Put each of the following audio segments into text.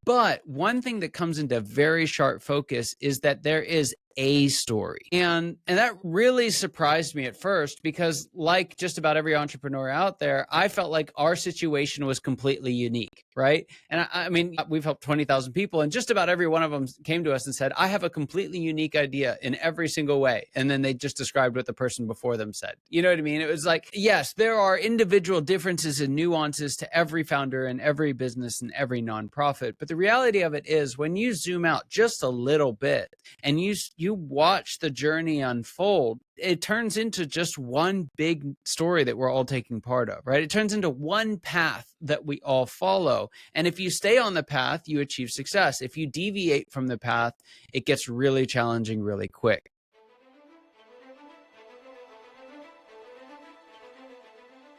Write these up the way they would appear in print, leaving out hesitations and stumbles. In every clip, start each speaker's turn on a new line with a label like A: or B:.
A: But one thing that comes into very sharp focus is that there is a story. And that really surprised me at first because, like just about every entrepreneur out there, I felt like our situation was completely unique, right? And I mean, we've helped 20,000 people, and just about every one of them came to us and said, I have a completely unique idea in every single way. And then they just described what the person before them said. You know what I mean? It was like, yes, there are individual differences and nuances to every founder and every business and every nonprofit. But the reality of it is, when you zoom out just a little bit and you watch the journey unfold, it turns into just one big story that we're all taking part of, right? It turns into one path that we all follow. And if you stay on the path, you achieve success. If you deviate from the path, it gets really challenging really quick.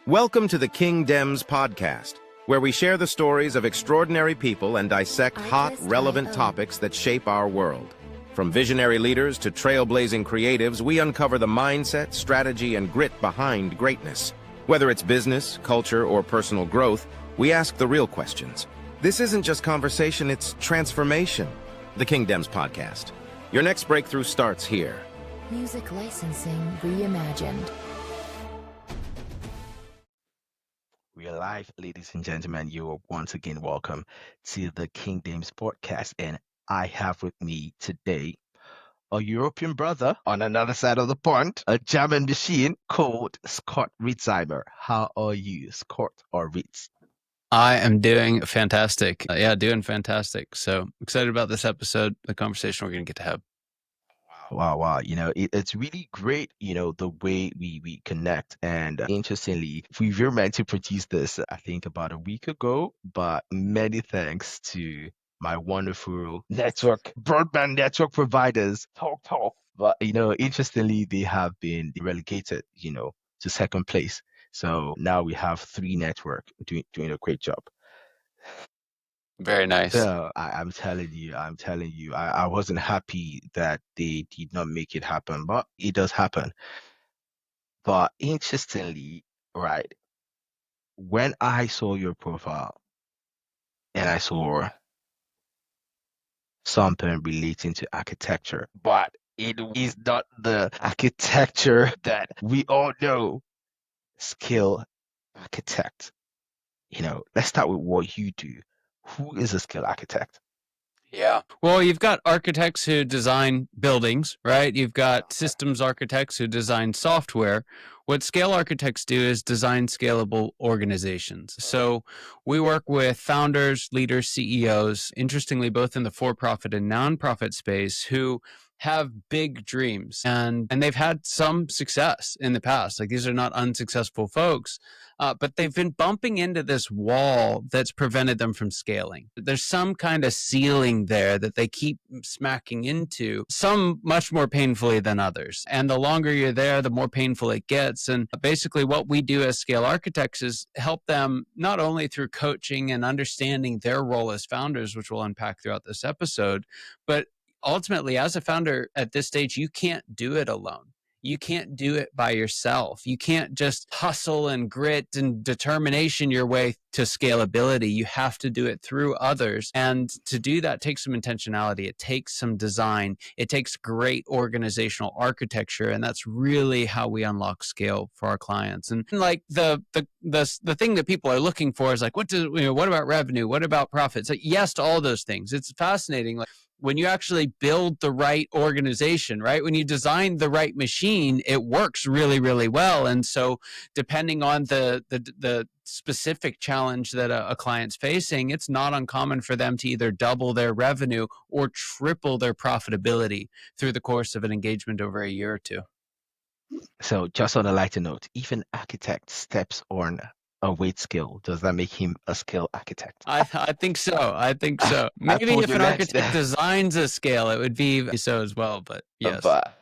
B: Welcome to the King Dems Podcast, where we share the stories of extraordinary people and dissect hot, relevant topics that shape our world. From visionary leaders to trailblazing creatives, we uncover the mindset, strategy, and grit behind greatness. Whether it's business, culture, or personal growth, we ask the real questions. This isn't just conversation, it's transformation. The King Dems Podcast. Your next breakthrough starts here.
C: Music licensing reimagined.
D: We are live, ladies and gentlemen. You are once again welcome to the King Dems Podcast, and I have with me today a European brother on another side of the pond, a German machine called Scott Ritzheimer. How are you, Scott or Ritz?
A: I am doing fantastic. Doing fantastic. So excited about this episode, the conversation we're going to get to have.
D: Wow. It's really great, the way we connect. And interestingly, we were meant to produce this, I think, about a week ago, but many thanks to my wonderful broadband network providers, Talk. But, interestingly, they have been relegated, to second place. So now we have 3 network doing a great job.
A: Very nice.
D: So I'm telling you, I wasn't happy that they did not make it happen, but it does happen. But interestingly, right, when I saw your profile and I saw something relating to architecture, but it is not the architecture that we all know, skill architect. Let's start with what you do. Who is a skill architect?
A: Yeah. Well, you've got architects who design buildings, right? You've got systems architects who design software. What scale architects do is design scalable organizations. So we work with founders, leaders, CEOs, interestingly, both in the for-profit and nonprofit space, who have big dreams and they've had some success in the past. Like, these are not unsuccessful folks, but they've been bumping into this wall that's prevented them from scaling. There's some kind of ceiling there that they keep smacking into, some much more painfully than others. And the longer you're there, the more painful it gets. And basically what we do as scale architects is help them not only through coaching and understanding their role as founders, which we'll unpack throughout this episode, but ultimately, as a founder at this stage, you can't do it alone. You can't do it by yourself. You can't just hustle and grit and determination your way to scalability. You have to do it through others. And to do that takes some intentionality. It takes some design. It takes great organizational architecture. And that's really how we unlock scale for our clients. And like the thing that people are looking for is like, what about revenue? What about profits? Like, yes to all those things. It's fascinating. Like, when you actually build the right organization, right? When you design the right machine, it works really, really well. And so depending on the specific challenge that a client's facing, it's not uncommon for them to either double their revenue or triple their profitability through the course of an engagement over a year or two.
D: So just on a lighter note, if an architect steps on a weight skill, does that make him a skill architect?
A: I think so. Maybe if an architect designs a scale, it would be so as well, but yes.
D: But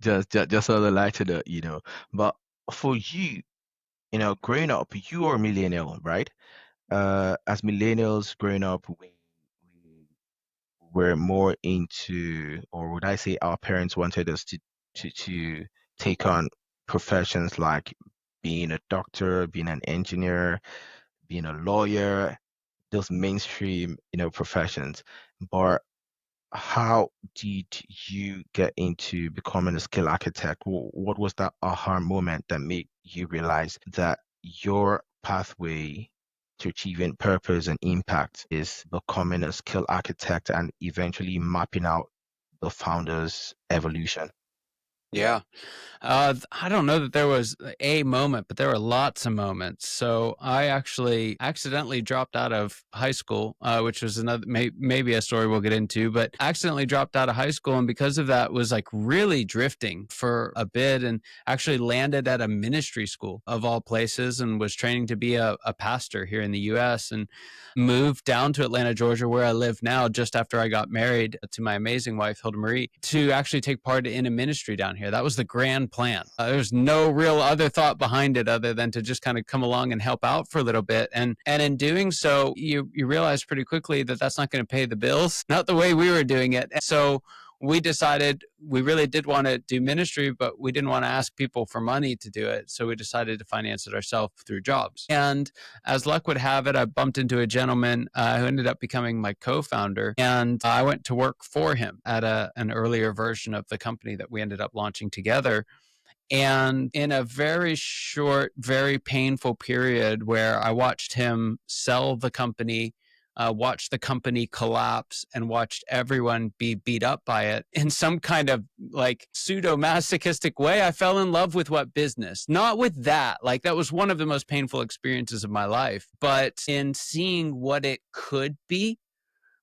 D: just on a lighter note, but for you, growing up, you are a millennial, right? As millennials growing up, we were more into, or would I say our parents wanted us to take on professions like being a doctor, being an engineer, being a lawyer, those mainstream, professions. But how did you get into becoming a skill architect? What was that aha moment that made you realize that your pathway to achieving purpose and impact is becoming a skill architect and eventually mapping out the founder's evolution?
A: Yeah. I don't know that there was a moment, but there were lots of moments. So I actually accidentally dropped out of high school, which was another maybe a story we'll get into. But accidentally dropped out of high school, and because of that, was like really drifting for a bit, and actually landed at a ministry school of all places, and was training to be a pastor here in the U.S. and moved down to Atlanta, Georgia, where I live now, just after I got married to my amazing wife, Hilda Marie, to actually take part in a ministry down here. That was the grand plan. There was no real other thought behind it other than to just kind of come along and help out for a little bit. And in doing so, you realize pretty quickly that that's not going to pay the bills, not the way we were doing it. So we decided we really did want to do ministry, but we didn't want to ask people for money to do it. So we decided to finance it ourselves through jobs. And as luck would have it, I bumped into a gentleman who ended up becoming my co-founder. And I went to work for him at an earlier version of the company that we ended up launching together. And in a very short, very painful period where I watched him sell the company, watched the company collapse, and watched everyone be beat up by it in some kind of like pseudo masochistic way, I fell in love with what business, not with that. Like that was one of the most painful experiences of my life, but in seeing what it could be.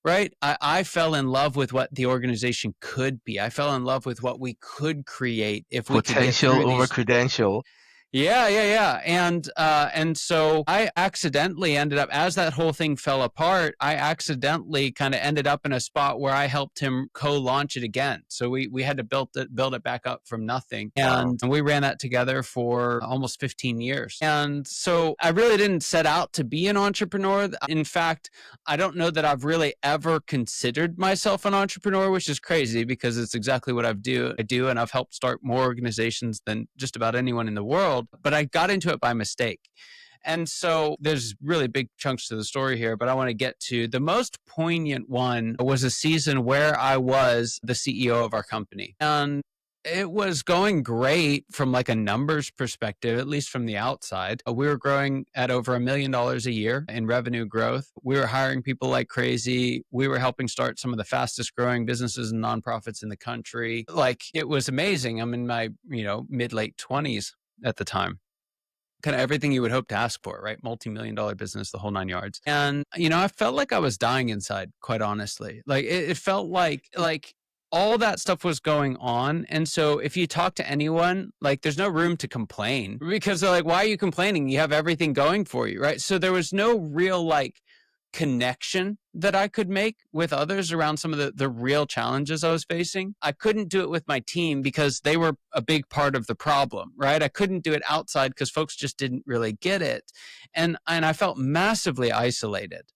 A: Right. I fell in love with what the organization could be. I fell in love with what we could create if we could get through
D: Potential over
A: these.
D: credential.
A: Yeah. And so I accidentally ended up, as that whole thing fell apart, I accidentally kind of ended up in a spot where I helped him co-launch it again. So we had to build it back up from nothing.
D: Wow.
A: And we ran that together for almost 15 years. And so I really didn't set out to be an entrepreneur. In fact, I don't know that I've really ever considered myself an entrepreneur, which is crazy because it's exactly what I do, and I've helped start more organizations than just about anyone in the world. But I got into it by mistake. And so there's really big chunks to the story here, but I want to get to the most poignant one was a season where I was the CEO of our company. And it was going great from like a numbers perspective, at least from the outside. We were growing at over $1 million a year in revenue growth. We were hiring people like crazy. We were helping start some of the fastest growing businesses and nonprofits in the country. Like it was amazing. I'm in my, mid-late 20s at the time. Kind of everything you would hope to ask for, right? Multi-million-dollar business, the whole 9 yards. And, I felt like I was dying inside, quite honestly. Like it felt like all that stuff was going on. And so if you talk to anyone, like there's no room to complain because they're like, why are you complaining? You have everything going for you, right? So there was no real like connection that I could make with others around some of the real challenges I was facing. I couldn't do it with my team because they were a big part of the problem, right? I couldn't do it outside because folks just didn't really get it. And I felt massively isolated,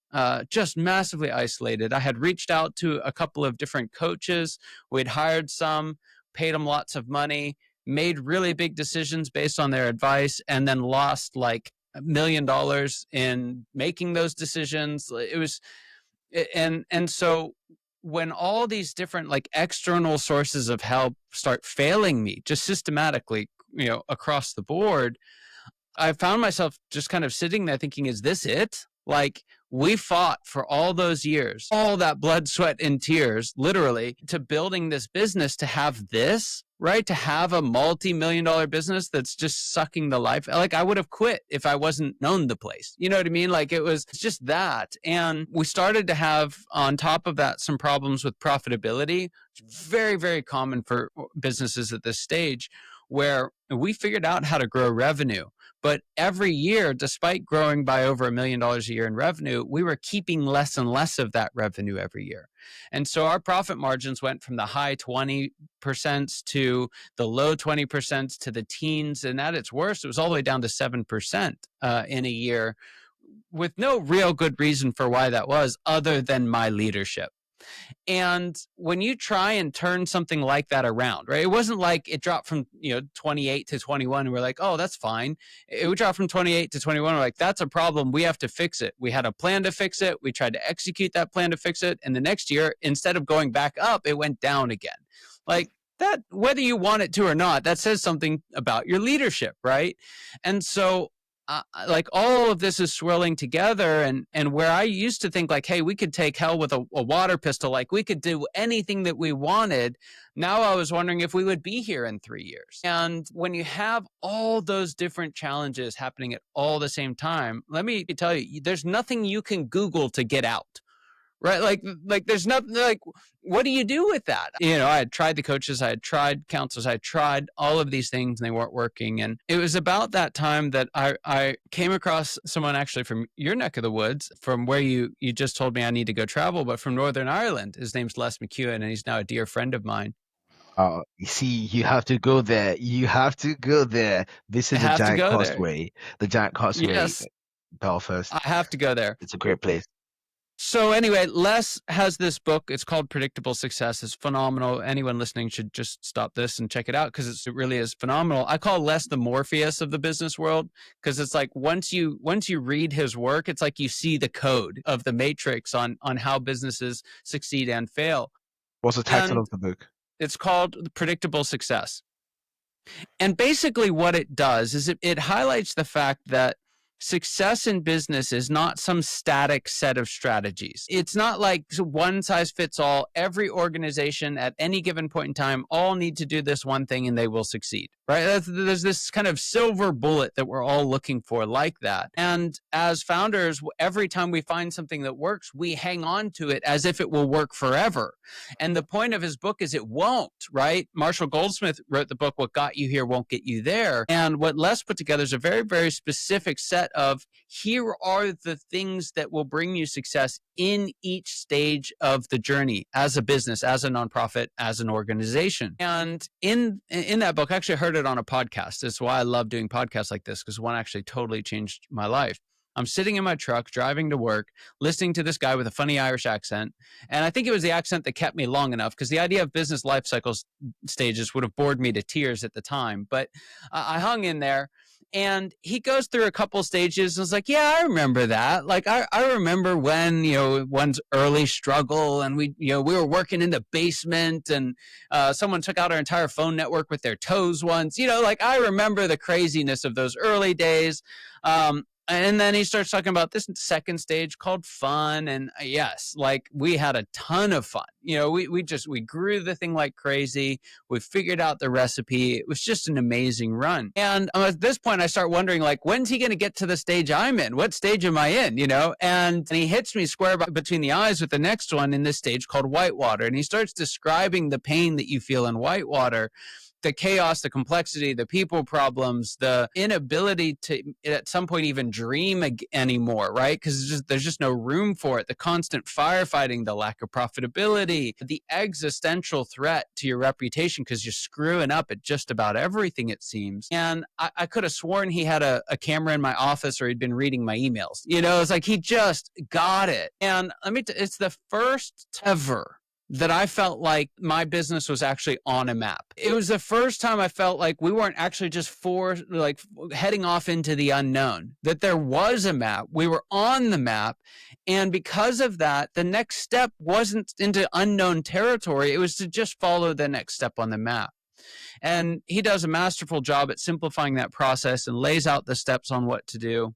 A: just massively isolated. I had reached out to a couple of different coaches. We'd hired some, paid them lots of money, made really big decisions based on their advice, and then lost like $1 million in making those decisions. It was, and so when all these different like external sources of help start failing me just systematically, across the board, I found myself just kind of sitting there thinking, is this it? Like we fought for all those years, all that blood, sweat, and tears, literally, to building this business to have this, right? To have a multi-million-dollar business that's just sucking the life. Like I would have quit if I wasn't known the place. You know what I mean? Like it was just that. And we started to have on top of that some problems with profitability. It's very, very common for businesses at this stage where we figured out how to grow revenue. But every year, despite growing by over $1 million a year in revenue, we were keeping less and less of that revenue every year. And so our profit margins went from the high 20% to the low 20% to the teens. And at its worst, it was all the way down to 7% in a year with no real good reason for why that was other than my leadership. And when you try and turn something like that around, right? It wasn't like it dropped from 28 to 21 and we're like, oh, that's fine. It would drop from 28 to 21. We're like, that's a problem. We have to fix it. We had a plan to fix it. We tried to execute that plan to fix it. And the next year, instead of going back up, it went down again. Like that, whether you want it to or not, that says something about your leadership, right? And so like all of this is swirling together, and where I used to think like, hey, we could take hell with a water pistol, like we could do anything that we wanted. Now I was wondering if we would be here in 3 years. And when you have all those different challenges happening at all the same time, let me tell you, there's nothing you can Google to get out. Right. Like there's nothing like, what do you do with that? I had tried the coaches, I had tried counselors, I had tried all of these things and they weren't working. And it was about that time that I came across someone actually from your neck of the woods, from where you just told me I need to go travel, but from Northern Ireland. His name's Les McEwen, and he's now a dear friend of mine.
D: You see, you have to go there. You have to go there. This is the Giant Causeway. The Giant Causeway,
A: yes,
D: Belfast.
A: I have to go there.
D: It's a great place.
A: So anyway, Les has this book. It's called Predictable Success. It's phenomenal. Anyone listening should just stop this and check it out because it really is phenomenal. I call Les the Morpheus of the business world because it's like once you read his work, it's like you see the code of the matrix on how businesses succeed and fail.
D: What's the title of the book?
A: It's called Predictable Success. And basically what it does is it highlights the fact that success in business is not some static set of strategies. It's not like one size fits all. Every organization at any given point in time all need to do this one thing and they will succeed, right? There's this kind of silver bullet that we're all looking for like that. And as founders, every time we find something that works, we hang on to it as if it will work forever. And the point of his book is it won't, right? Marshall Goldsmith wrote the book, What Got You Here Won't Get You There. And what Les put together is a very, very specific set of here are the things that will bring you success in each stage of the journey as a business, as a nonprofit, as an organization. And in that book, I actually heard it on a podcast. That's why I love doing podcasts like this, because one actually totally changed my life. I'm sitting in my truck, driving to work, listening to this guy with a funny Irish accent. And I think it was the accent that kept me long enough because the idea of business life cycles stages would have bored me to tears at the time. But I hung in there. And he goes through a couple stages and was like, yeah, I remember that. Like, I remember when, one's early struggle and we were working in the basement and someone took out our entire phone network with their toes once, like I remember the craziness of those early days. And then he starts talking about this second stage called fun. And yes, like we had a ton of fun. We grew the thing like crazy. We figured out the recipe. It was just an amazing run. And at this point, I start wondering, like, when's he going to get to the stage I'm in? What stage am I in? And he hits me square between the eyes with the next one in this stage called whitewater. And he starts describing the pain that you feel in whitewater. The chaos, the complexity, the people problems, the inability to at some point even dream anymore, right? Because there's just no room for it. The constant firefighting, the lack of profitability, the existential threat to your reputation because you're screwing up at just about everything, it seems. And I could have sworn he had a camera in my office or he'd been reading my emails. It's like he just got it. And it's the first ever that I felt like my business was actually on a map. It was the first time I felt like we weren't actually just heading off into the unknown, that there was a map. We were on the map. And because of that, the next step wasn't into unknown territory. It was to just follow the next step on the map. And he does a masterful job at simplifying that process and lays out the steps on what to do.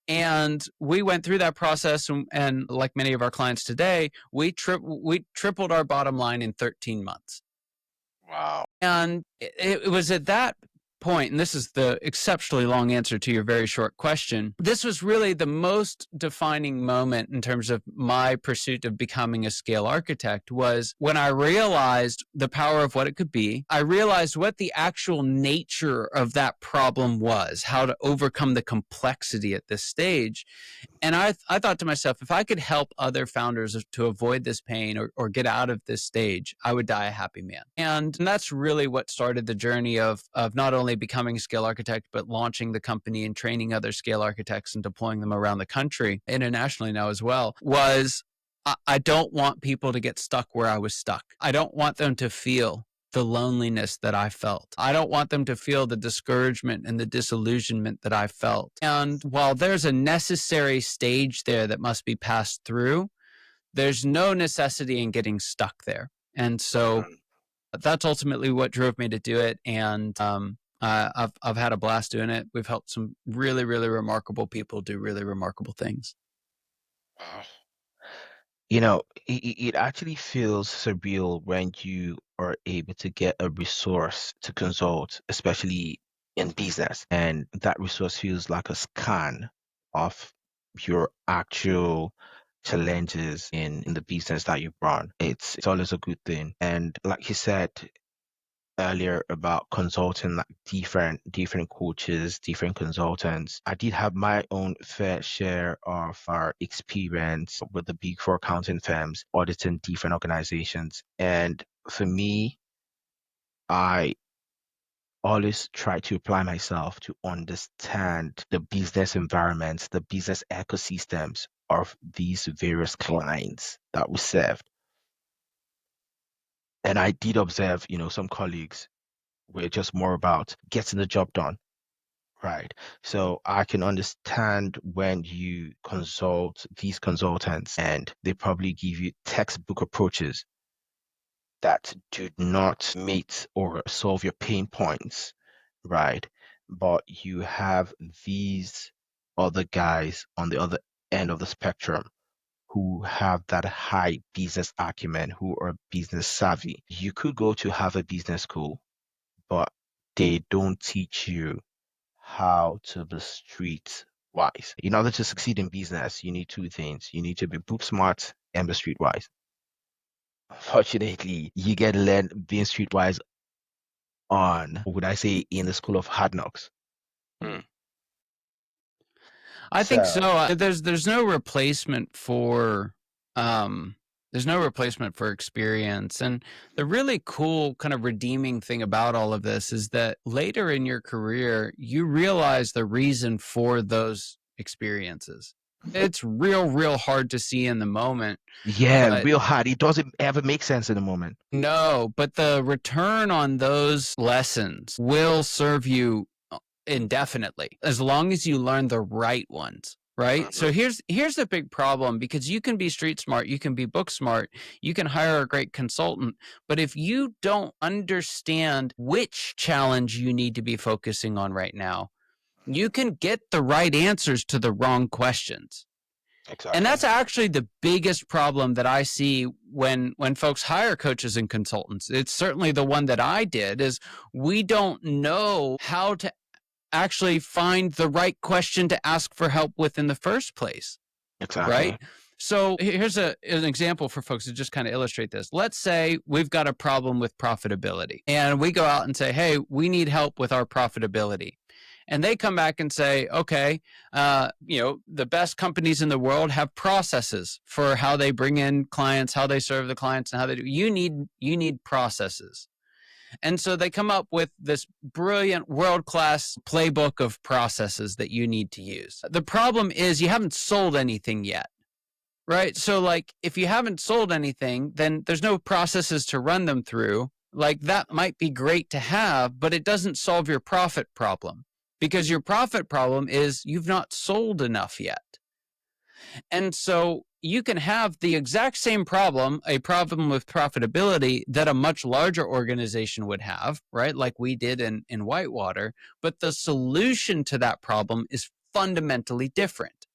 A: And we went through that process, and like many of our clients today, we tripled our bottom line in 13 months.
D: Wow.
A: And it was at that point, and this is the exceptionally long answer to your very short question, this was really the most defining moment in terms of my pursuit of becoming a scale architect, was when I realized the power of what it could be. I realized what the actual nature of that problem was, how to overcome the complexity at this stage. And I thought to myself, if I could help other founders to avoid this pain or get out of this stage, I would die a happy man. And that's really what started the journey of not only becoming a scale architect, but launching the company and training other scale architects and deploying them around the country, internationally now as well, was I don't want people to get stuck where I was stuck. I don't want them to feel the loneliness that I felt. I don't want them to feel the discouragement and the disillusionment that I felt. And while there's a necessary stage there that must be passed through, there's no necessity in getting stuck there. And so that's ultimately what drove me to do it. And I've had a blast doing it. We've helped some really, really remarkable people do really remarkable things.
D: It actually feels surreal when you are able to get a resource to consult, especially in business, and that resource feels like a scan of your actual challenges in the business that you run. It's always a good thing. And like you said earlier about consulting like different coaches, different consultants, I did have my own fair share of our experience with the big four accounting firms auditing different organizations. And for me, I always try to apply myself to understand the business environments, the business ecosystems of these various clients that we served. And I did observe, some colleagues were just more about getting the job done, right? So I can understand when you consult these consultants and they probably give you textbook approaches that do not meet or solve your pain points, right? But you have these other guys on the other end of the spectrum who have that high business acumen, who are business savvy. You could go to Harvard Business School, but they don't teach you how to be street wise. In order to succeed in business, you need two things. You need to be book smart and be street wise. Unfortunately, you get learned being streetwise in the school of hard knocks.
A: I think so. There's no replacement for experience. And the really cool kind of redeeming thing about all of this is that later in your career, you realize the reason for those experiences. It's real hard to see in the moment.
D: Yeah, real hard. It doesn't ever make sense in the moment.
A: No, but the return on those lessons will serve you indefinitely as long as you learn the right ones. Right. So here's the big problem, because you can be street smart, you can be book smart, you can hire a great consultant. But if you don't understand which challenge you need to be focusing on right now, you can get the right answers to the wrong questions. Exactly. And that's actually the biggest problem that I see when folks hire coaches and consultants. It's certainly the one that I did, is we don't know how to actually find the right question to ask for help with in the first place. Exactly. Right? So here's an example for folks to just kind of illustrate this. Let's say we've got a problem with profitability, and we go out and say, hey, we need help with our profitability. And they come back and say, okay, the best companies in the world have processes for how they bring in clients, how they serve the clients, and how they do. You need processes. And so they come up with this brilliant world-class playbook of processes that you need to use. The problem is you haven't sold anything yet, right? So like if you haven't sold anything, then there's no processes to run them through. Like that might be great to have, but it doesn't solve your profit problem, because your profit problem is you've not sold enough yet. And so you can have the exact same problem, a problem with profitability, that a much larger organization would have, right? Like we did in Whitewater, but the solution to that problem is fundamentally different.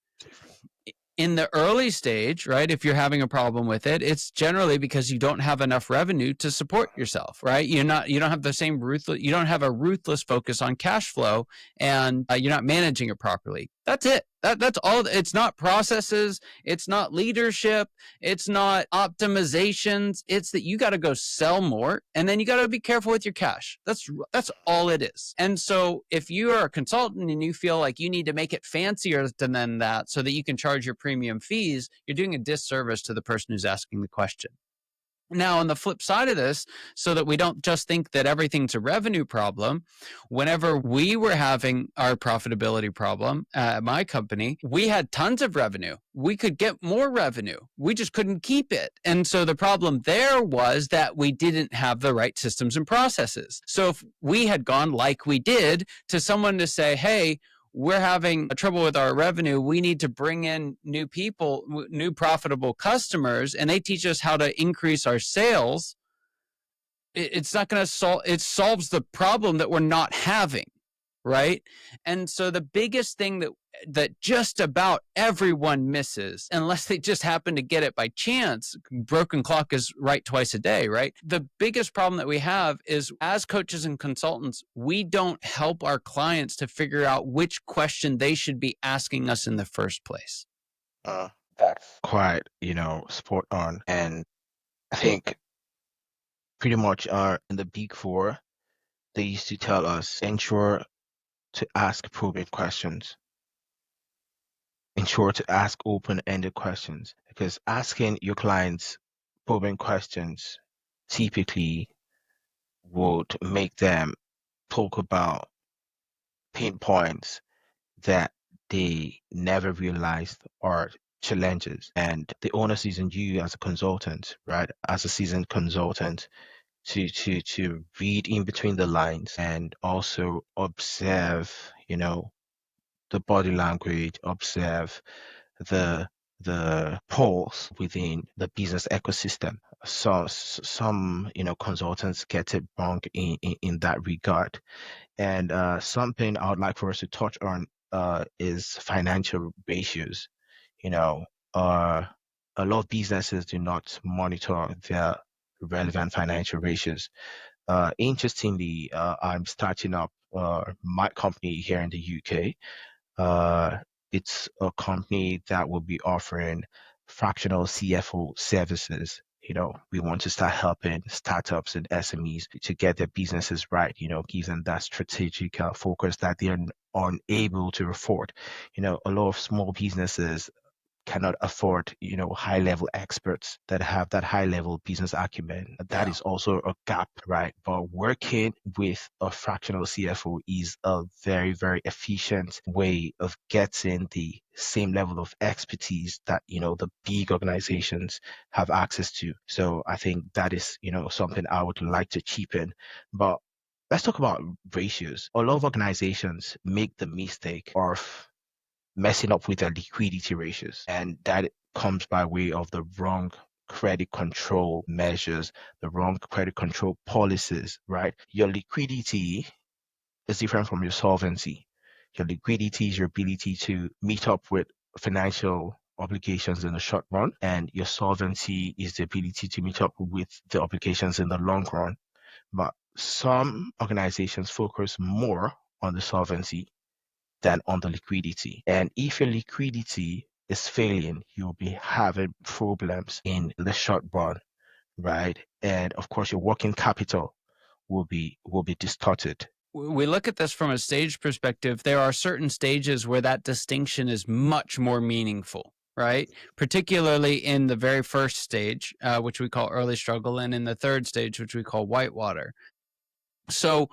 A: In the early stage, right, if you're having a problem with it, it's generally because you don't have enough revenue to support yourself, right? You don't have the same you don't have a ruthless focus on cash flow, and you're not managing it properly. That's it. That's all. It's not processes. It's not leadership. It's not optimizations. It's that you got to go sell more, and then you got to be careful with your cash. That's all it is. And so if you are a consultant and you feel like you need to make it fancier than that so that you can charge your premium fees, you're doing a disservice to the person who's asking the question. Now, on the flip side of this, so that we don't just think that everything's a revenue problem, whenever we were having our profitability problem at my company, we had tons of revenue. We could get more revenue. We just couldn't keep it. And so the problem there was that we didn't have the right systems and processes. So if we had gone like we did to someone to say, hey, we're having trouble with our revenue. We need to bring in new people, new profitable customers, and they teach us how to increase our sales. It's not going to solve, it solves the problem that we're not having, right? And so the biggest thing that just about everyone misses, unless they just happen to get it by chance, broken clock is right twice a day, right? The biggest problem that we have is, as coaches and consultants, we don't help our clients to figure out which question they should be asking us in the first place.
D: That's quite, spot on. And I think pretty much in the Big Four, they used to tell us, ensure to ask probing questions. Ensure to ask open-ended questions, because asking your clients probing questions typically would make them talk about pain points that they never realized are challenges. And the onus is on you as a consultant, right? As a seasoned consultant, to read in between the lines and also observe, the body language, observe the pulse within the business ecosystem. So some consultants get it wrong in that regard. And something I would like for us to touch on is financial ratios. A lot of businesses do not monitor their relevant financial ratios. Interestingly, I'm starting up my company here in the UK. It's a company that will be offering fractional CFO services. We want to start helping startups and SMEs to get their businesses right, give them that strategic focus that they're unable to afford. A lot of small businesses cannot afford, high-level experts that have that high-level business acumen. That is also a gap, right? But working with a fractional CFO is a very, very efficient way of getting the same level of expertise that, the big organizations have access to. So I think that is, something I would like to chip in. But let's talk about ratios. A lot of organizations make the mistake of messing up with their liquidity ratios. And that comes by way of the wrong credit control measures, the wrong credit control policies, right? Your liquidity is different from your solvency. Your liquidity is your ability to meet up with financial obligations in the short run, and your solvency is the ability to meet up with the obligations in the long run. But some organizations focus more on the solvency than on the liquidity. And if your liquidity is failing, you'll be having problems in the short run, right? And of course, your working capital will be distorted.
A: We look at this from a stage perspective. There are certain stages where that distinction is much more meaningful, right? Particularly in the very first stage, which we call early struggle, and in the third stage, which we call whitewater. So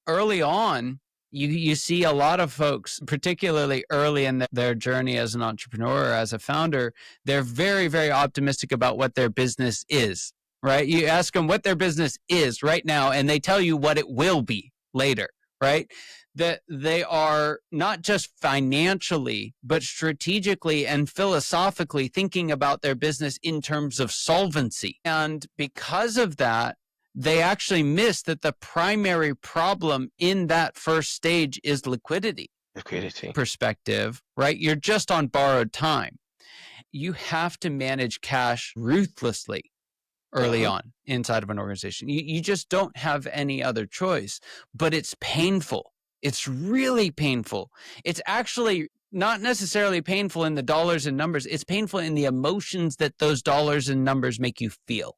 A: early on, you see a lot of folks, particularly early in their journey as an entrepreneur or as a founder, they're very, very optimistic about what their business is, right? You ask them what their business is right now, and they tell you what it will be later, right? That they are not just financially, but strategically and philosophically thinking about their business in terms of solvency. And because of that, they actually miss that the primary problem in that first stage is liquidity. Perspective, right? You're just on borrowed time. You have to manage cash ruthlessly early on inside of an organization. You just don't have any other choice, but it's painful. It's really painful. It's actually not necessarily painful in the dollars and numbers. It's painful in the emotions that those dollars and numbers make you feel.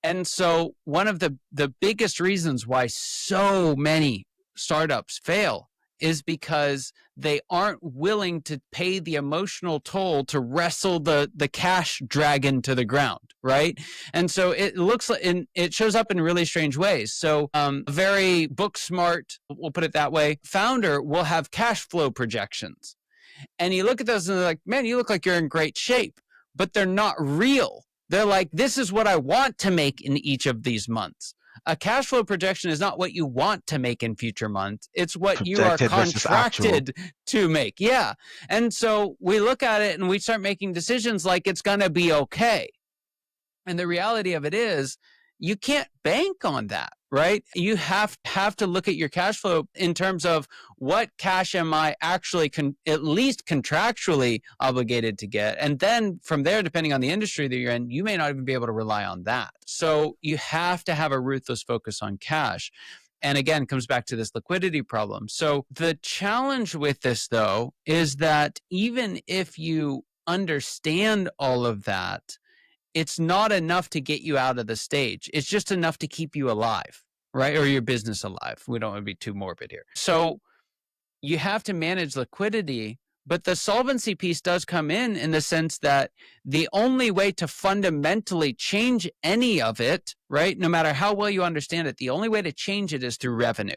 A: And so one of the biggest reasons why so many startups fail is because they aren't willing to pay the emotional toll to wrestle the cash dragon to the ground, right? And so it looks like, and it shows up in really strange ways. So a very book smart, we'll put it that way, founder will have cash flow projections. And you look at those and they're like, man, you look like you're in great shape, but they're not real. They're like, this is what I want to make in each of these months. A cash flow projection is not what you want to make in future months. It's what you are
D: Projected versus actual.
A: contracted to make. Yeah. And so we look at it and we start making decisions like it's going to be okay. And the reality of it is you can't bank on that, right? You have to look at your cash flow in terms of what cash am I actually at least contractually obligated to get. And then from there, depending on the industry that you're in, you may not even be able to rely on that. So you have to have a ruthless focus on cash. And again, comes back to this liquidity problem. So the challenge with this, though, is that even if you understand all of that, it's not enough to get you out of the stage. It's just enough to keep you alive, right? Or your business alive. We don't want to be too morbid here. So you have to manage liquidity, but the solvency piece does come in the sense that the only way to fundamentally change any of it, right? No matter how well you understand it, the only way to change it is through revenue.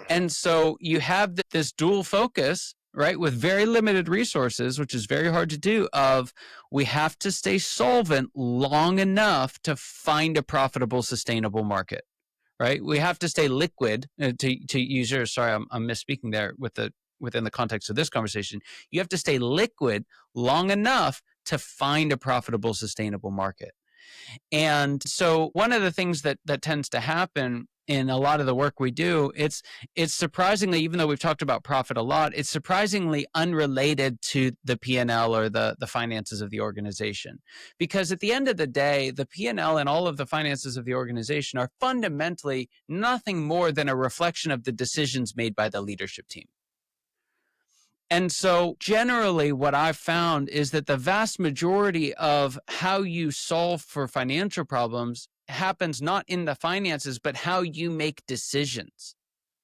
A: And so you have this dual focus, right, with very limited resources, which is very hard to do, of we have to stay solvent long enough to find a profitable, sustainable market, right? We have to stay liquid, to use yours, sorry, I'm misspeaking there within the context of this conversation. You have to stay liquid long enough to find a profitable, sustainable market. And so one of the things that tends to happen in a lot of the work we do, it's surprisingly, even though we've talked about profit a lot, it's surprisingly unrelated to the P&L or the finances of the organization. Because at the end of the day, the P&L and all of the finances of the organization are fundamentally nothing more than a reflection of the decisions made by the leadership team. And so generally what I've found is that the vast majority of how you solve for financial problems happens not in the finances, but how you make decisions,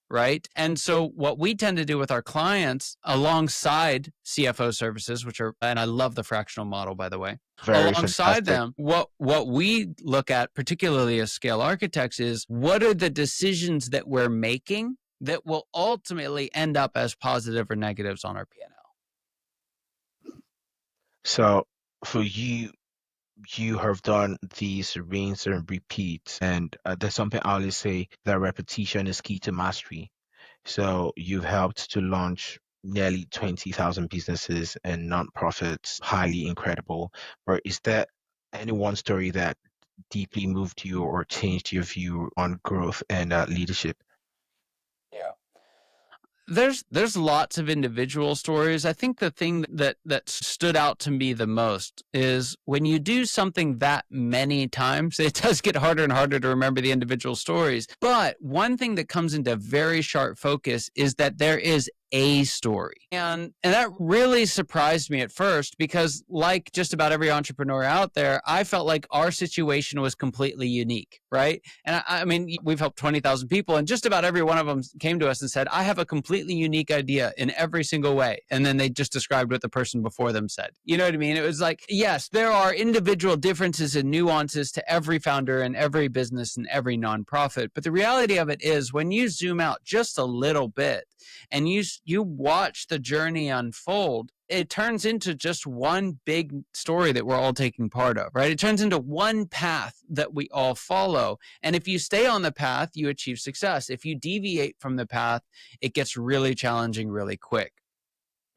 A: right? And so what we tend to do with our clients alongside CFO services, which are, and I love the fractional model, by the way,
D: Very
A: alongside
D: fantastic.
A: them, what we look at, particularly as scale architects, is what are the decisions that we're making that will ultimately end up as positive or negatives on our P&L.
D: So for you have done these rinse and repeats, and there's something I always say, that repetition is key to mastery. So you've helped to launch nearly 20,000 businesses and nonprofits, highly incredible. But is there any one story that deeply moved you or changed your view on growth and leadership?
A: Yeah. There's lots of individual stories. I think the thing that stood out to me the most is when you do something that many times, it does get harder and harder to remember the individual stories. But one thing that comes into very sharp focus is that there is a story. And that really surprised me at first, because like just about every entrepreneur out there, I felt like our situation was completely unique, right? And I mean, we've helped 20,000 people, and just about every one of them came to us and said, I have a completely unique idea in every single way. And then they just described what the person before them said. You know what I mean? It was like, yes, there are individual differences and nuances to every founder and every business and every nonprofit. But the reality of it is, when you zoom out just a little bit and you watch the journey unfold, it turns into just one big story that we're all taking part of, right? It turns into one path that we all follow. And if you stay on the path, you achieve success. If you deviate from the path, it gets really challenging really quick.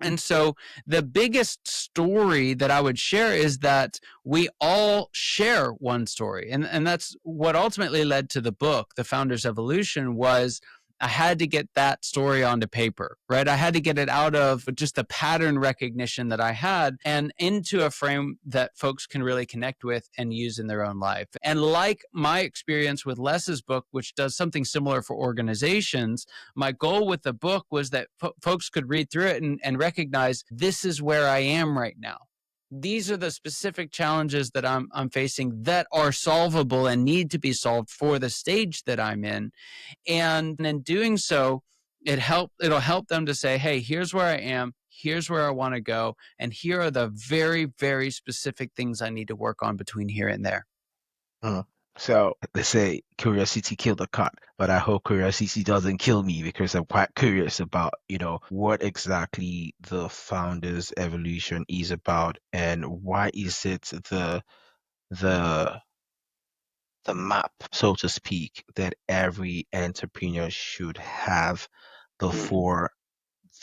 A: And so the biggest story that I would share is that we all share one story. And that's what ultimately led to the book, The Founder's Evolution, was I had to get that story onto paper, right? I had to get it out of just the pattern recognition that I had and into a frame that folks can really connect with and use in their own life. And like my experience with Les's book, which does something similar for organizations, my goal with the book was that folks could read through it and recognize, this is where I am right now. These are the specific challenges that I'm facing that are solvable and need to be solved for the stage that I'm in. And in doing so, it'll help them to say, hey, here's where I am, here's where I want to go, and here are the very, very specific things I need to work on between here and there.
D: So they say curiosity killed the cat, but I hope curiosity doesn't kill me, because I'm quite curious about, what exactly the founder's evolution is about, and why is it the the map, so to speak, that every entrepreneur should have before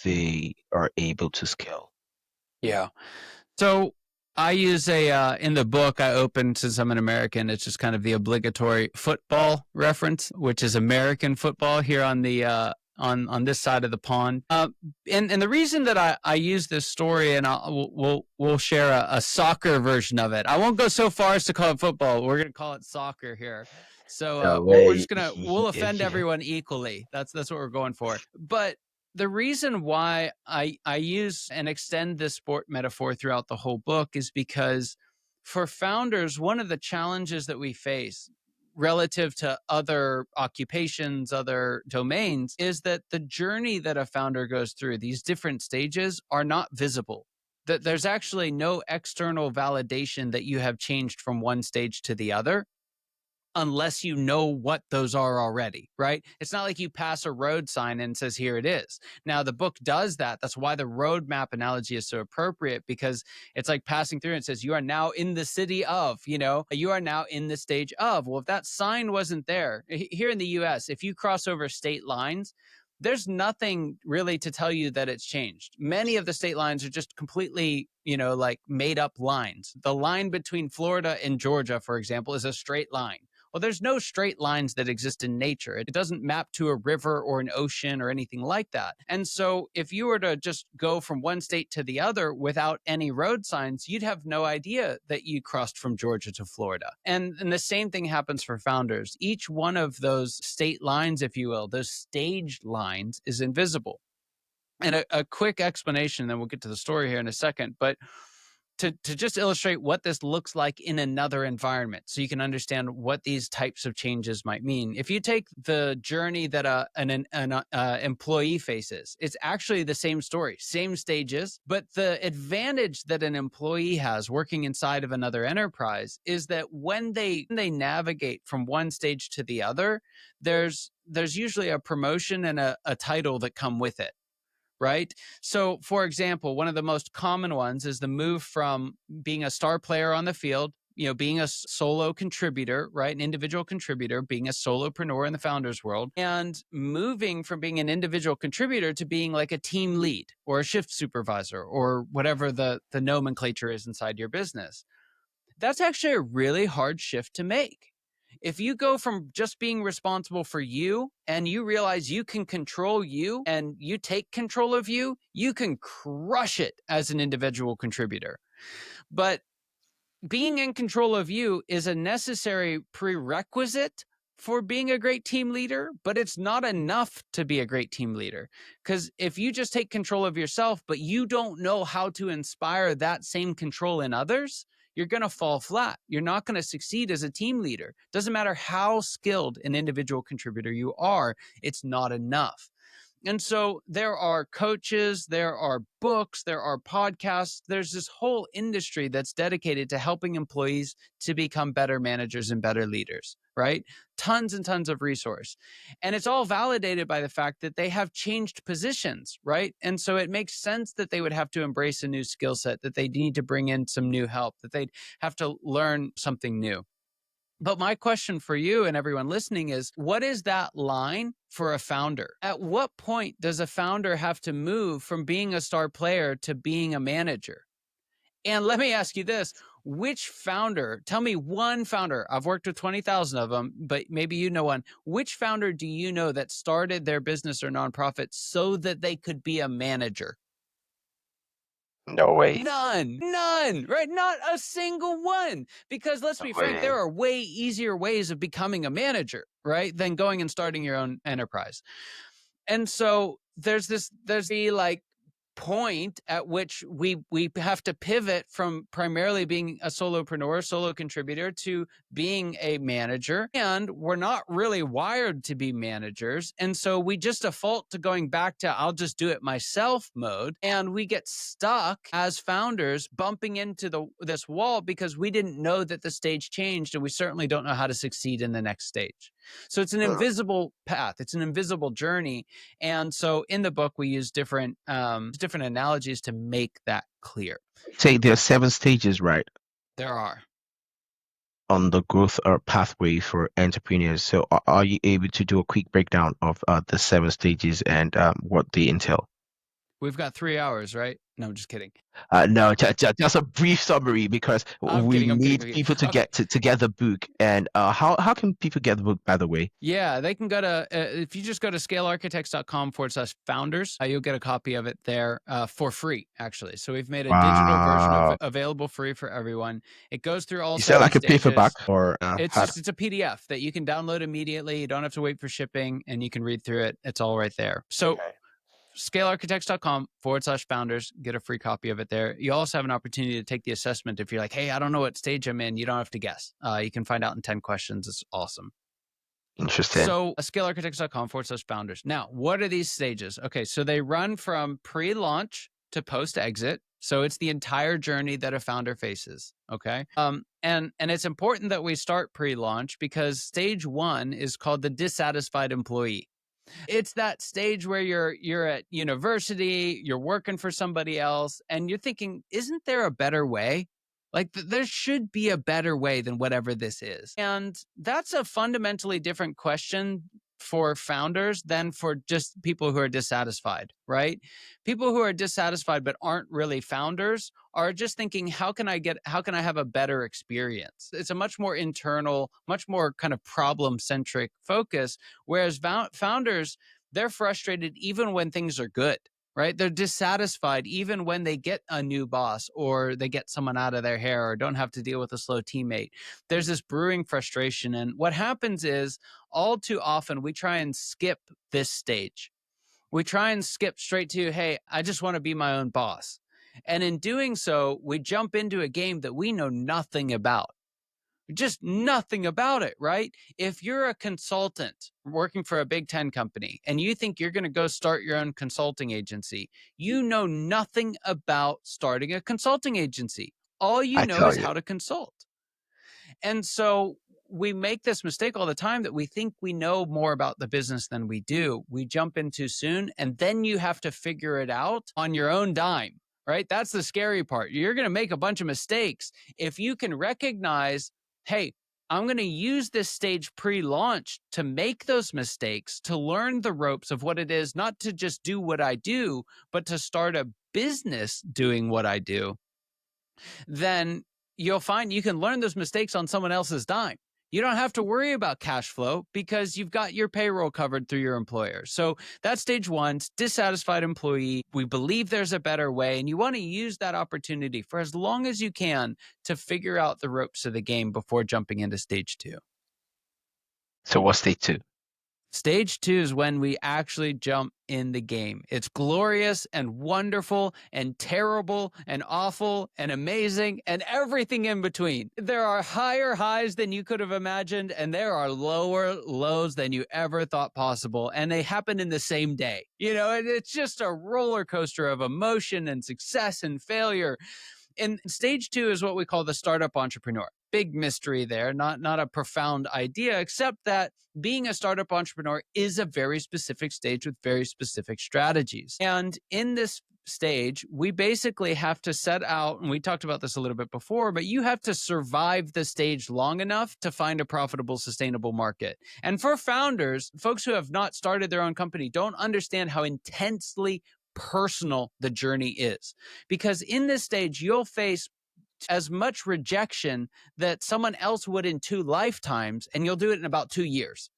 D: they are able to scale.
A: Yeah. So I use in the book I opened, since I'm an American, it's just kind of the obligatory football reference, which is American football here on the on this side of the pond. And the reason that I use this story, and we'll share a soccer version of it. I won't go so far as to call it football. We're going to call it soccer here. So
D: No
A: we're
D: way.
A: just we'll offend everyone equally. That's what we're going for. But the reason why I use and extend this sport metaphor throughout the whole book is because for founders, one of the challenges that we face relative to other occupations, other domains, is that the journey that a founder goes through, these different stages, are not visible. That there's actually no external validation that you have changed from one stage to the other, unless you know what those are already, right? It's not like you pass a road sign and it says, here it is. Now, the book does that. That's why the roadmap analogy is so appropriate, because it's like passing through and it says, you are now in the city of, you are now in the stage of. Well, if that sign wasn't there, here in the US, if you cross over state lines, there's nothing really to tell you that it's changed. Many of the state lines are just completely, like made up lines. The line between Florida and Georgia, for example, is a straight line. Well, there's no straight lines that exist in nature. It doesn't map to a river or an ocean or anything like that. And so if you were to just go from one state to the other without any road signs, you'd have no idea that you crossed from Georgia to Florida. And the same thing happens for founders. Each one of those state lines, if you will, those staged lines, is invisible. And a quick explanation, then we'll get to the story here in a second, but to just illustrate what this looks like in another environment, so you can understand what these types of changes might mean. If you take the journey that an employee faces, it's actually the same story, same stages, but the advantage that an employee has working inside of another enterprise is that when they navigate from one stage to the other, there's usually a promotion and a title that come with it. Right? So, for example, one of the most common ones is the move from being a star player on the field, being a solo contributor, right? An individual contributor, being a solopreneur in the founder's world, and moving from being an individual contributor to being like a team lead or a shift supervisor or whatever the nomenclature is inside your business. That's actually a really hard shift to make. If you go from just being responsible for you and you realize you can control you and you take control of you, you can crush it as an individual contributor. But being in control of you is a necessary prerequisite for being a great team leader, but it's not enough to be a great team leader. Because if you just take control of yourself, but you don't know how to inspire that same control in others, you're going to fall flat. You're not going to succeed as a team leader. Doesn't matter how skilled an individual contributor you are, it's not enough. And so there are coaches, there are books, there are podcasts. There's this whole industry that's dedicated to helping employees to become better managers and better leaders, right? Tons and tons of resource. And it's all validated by the fact that they have changed positions, right? And so it makes sense that they would have to embrace a new skill set, that they need to bring in some new help, that they'd have to learn something new. But my question for you and everyone listening is, what is that line for a founder? At what point does a founder have to move from being a star player to being a manager? And let me ask you this, which founder, tell me one founder, I've worked with 20,000 of them, but maybe you know one. Which founder do you know that started their business or nonprofit so that they could be a manager?
D: No way.
A: None, right? Not a single one. Because let's be frank, there are way easier ways of becoming a manager, right? Than going and starting your own enterprise. And so there's the like point at which we have to pivot from primarily being a solopreneur, solo contributor, to being a manager. And we're not really wired to be managers. And so we just default to going back to I'll just do it myself mode. And we get stuck as founders bumping into this wall because we didn't know that the stage changed, and we certainly don't know how to succeed in the next stage. So it's an invisible path. It's an invisible journey. And so in the book, we use different analogies to make that clear.
D: Say there are 7 stages, right,
A: There are.
D: on the growth pathway for entrepreneurs. So are you able to do a quick breakdown of the 7 stages and what they entail?
A: We've got 3 hours, right? No, I'm just kidding.
D: No, just a brief summary, because
A: I'm
D: we
A: kidding.
D: need people to
A: Okay.
D: get the book. And how can people get the book, by the way?
A: Yeah, they can go to, if you just go to scalearchitects.com/founders, you'll get a copy of it there for free, actually. So we've made a digital version
D: Wow.
A: available free for everyone. It goes through all
D: Is that
A: 7
D: like a
A: stages.
D: paperback or
A: It's a PDF that you can download immediately. You don't have to wait for shipping, and you can read through it. It's all right there. So
D: Okay.
A: scalearchitects.com/founders, get a free copy of it there. You also have an opportunity to take the assessment. If you're like, hey, I don't know what stage I'm in, you don't have to guess. You can find out in 10 questions. It's awesome.
D: Interesting.
A: So scalearchitects.com/founders. Now, what are these stages? Okay, so they run from pre-launch to post-exit. So it's the entire journey that a founder faces. Okay. And it's important that we start pre-launch because stage 1 is called the dissatisfied employee. It's that stage where you're at university, you're working for somebody else, and you're thinking, isn't there a better way? Like there should be a better way than whatever this is. And that's a fundamentally different question for founders than for just people who are dissatisfied, right? People who are dissatisfied but aren't really founders are just thinking, how can I have a better experience? It's a much more internal, much more kind of problem-centric focus, whereas founders, they're frustrated even when things are good, right? They're dissatisfied even when they get a new boss or they get someone out of their hair or don't have to deal with a slow teammate. There's this brewing frustration. And what happens is all too often we try and skip this stage. We try and skip straight to, hey, I just want to be my own boss. And in doing so, we jump into a game that we know nothing about. Just nothing about it, right? If you're a consultant working for a Big 10 company and you think you're going to go start your own consulting agency, you know nothing about starting a consulting agency. All you
D: I
A: know
D: tell
A: is
D: you.
A: how to consult. And so we make this mistake all the time that we think we know more about the business than we do. We jump in too soon, and then you have to figure it out on your own dime, right? That's the scary part. You're going to make a bunch of mistakes. If you can recognize, hey, I'm going to use this stage pre-launch to make those mistakes, to learn the ropes of what it is, not to just do what I do, but to start a business doing what I do, then you'll find you can learn those mistakes on someone else's dime. You don't have to worry about cash flow because you've got your payroll covered through your employer. So that's stage 1, dissatisfied employee. We believe there's a better way, and you want to use that opportunity for as long as you can to figure out the ropes of the game before jumping into stage 2.
D: So what's stage 2?
A: Stage 2 is when we actually jump in the game. It's glorious and wonderful and terrible and awful and amazing and everything in between. There are higher highs than you could have imagined, and there are lower lows than you ever thought possible. And they happen in the same day. It's just a roller coaster of emotion and success and failure. And stage 2 is what we call the startup entrepreneur. Big mystery there, not a profound idea, except that being a startup entrepreneur is a very specific stage with very specific strategies. And in this stage, we basically have to set out, and we talked about this a little bit before, but you have to survive the stage long enough to find a profitable, sustainable market. And for founders, folks who have not started their own company don't understand how intensely personal the journey is, because in this stage you'll face as much rejection that someone else would in 2 lifetimes, and you'll do it in about 2 years,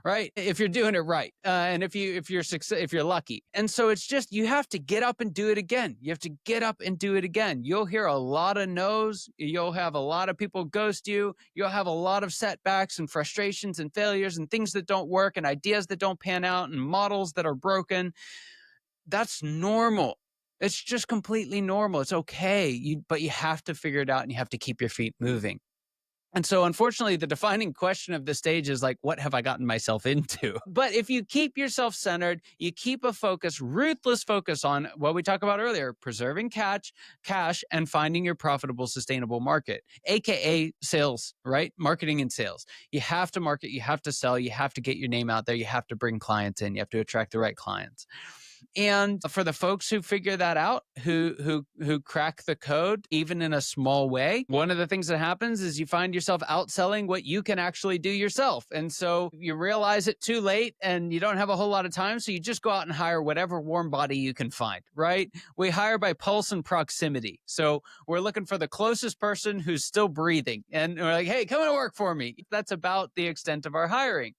A: right? If you're doing it right, and if you're lucky. And so it's just, you have to get up and do it again. You have to get up and do it again. You'll hear a lot of no's. You'll have a lot of people ghost you. You'll have a lot of setbacks and frustrations and failures and things that don't work and ideas that don't pan out and models that are broken. That's normal. It's just completely normal. It's okay. But you have to figure it out and you have to keep your feet moving. And so unfortunately, the defining question of the stage is like, what have I gotten myself into? But if you keep yourself centered, you keep a focus, ruthless focus on what we talked about earlier, preserving cash, and finding your profitable, sustainable market, AKA sales, right? Marketing and sales. You have to market, you have to sell, you have to get your name out there, you have to bring clients in, you have to attract the right clients. And for the folks who figure that out, who crack the code, even in a small way, one of the things that happens is you find yourself outselling what you can actually do yourself. And so you realize it too late and you don't have a whole lot of time. So you just go out and hire whatever warm body you can find, right? We hire by pulse and proximity. So we're looking for the closest person who's still breathing. And we're like, hey, come and work for me. That's about the extent of our hiring.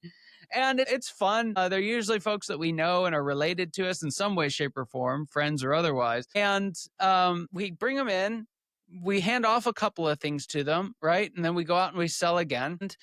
A: And it's fun. They're usually folks that we know and are related to us in some way, shape, or form, friends or otherwise. And we bring them in. We hand off a couple of things to them, right? And then we go out and we sell again. And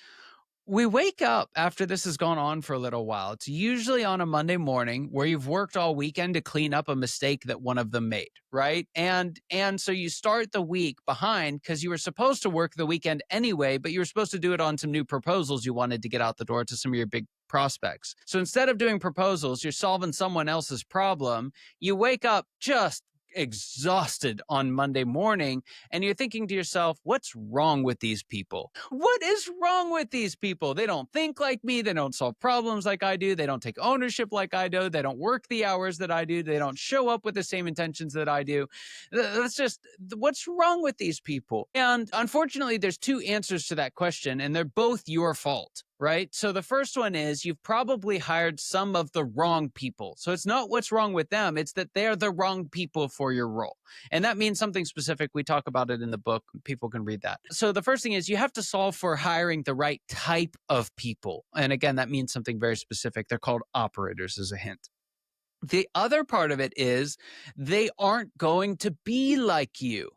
A: we wake up after this has gone on for a little while. It's usually on a Monday morning where you've worked all weekend to clean up a mistake that one of them made, right? And so you start the week behind because you were supposed to work the weekend anyway, but you were supposed to do it on some new proposals you wanted to get out the door to some of your big prospects. So instead of doing proposals, you're solving someone else's problem. You wake up just exhausted on Monday morning and you're thinking to yourself, what's wrong with these people? What is wrong with these people? They don't think like me. They don't solve problems like I do. They don't take ownership like I do. They don't work the hours that I do. They don't show up with the same intentions that I do. That's just, what's wrong with these people? And unfortunately, there's two answers to that question, and they're both your fault. Right? So the first one is you've probably hired some of the wrong people. So it's not what's wrong with them. It's that they're the wrong people for your role. And that means something specific. We talk about it in the book. People can read that. So the first thing is you have to solve for hiring the right type of people. And again, that means something very specific. They're called operators as a hint. The other part of it is they aren't going to be like you.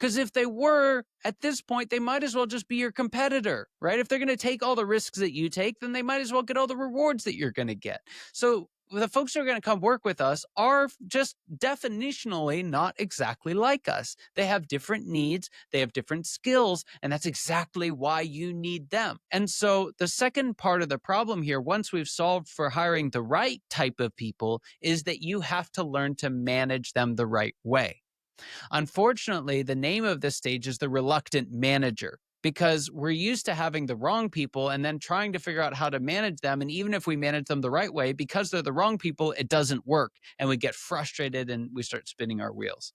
A: Because if they were, at this point, they might as well just be your competitor, right? If they're going to take all the risks that you take, then they might as well get all the rewards that you're going to get. So the folks who are going to come work with us are just definitionally not exactly like us. They have different needs, they have different skills, and that's exactly why you need them. And so the second part of the problem here, once we've solved for hiring the right type of people, is that you have to learn to manage them the right way. Unfortunately, the name of this stage is the reluctant manager, because we're used to having the wrong people and then trying to figure out how to manage them. And even if we manage them the right way, because they're the wrong people, it doesn't work. And we get frustrated and we start spinning our wheels.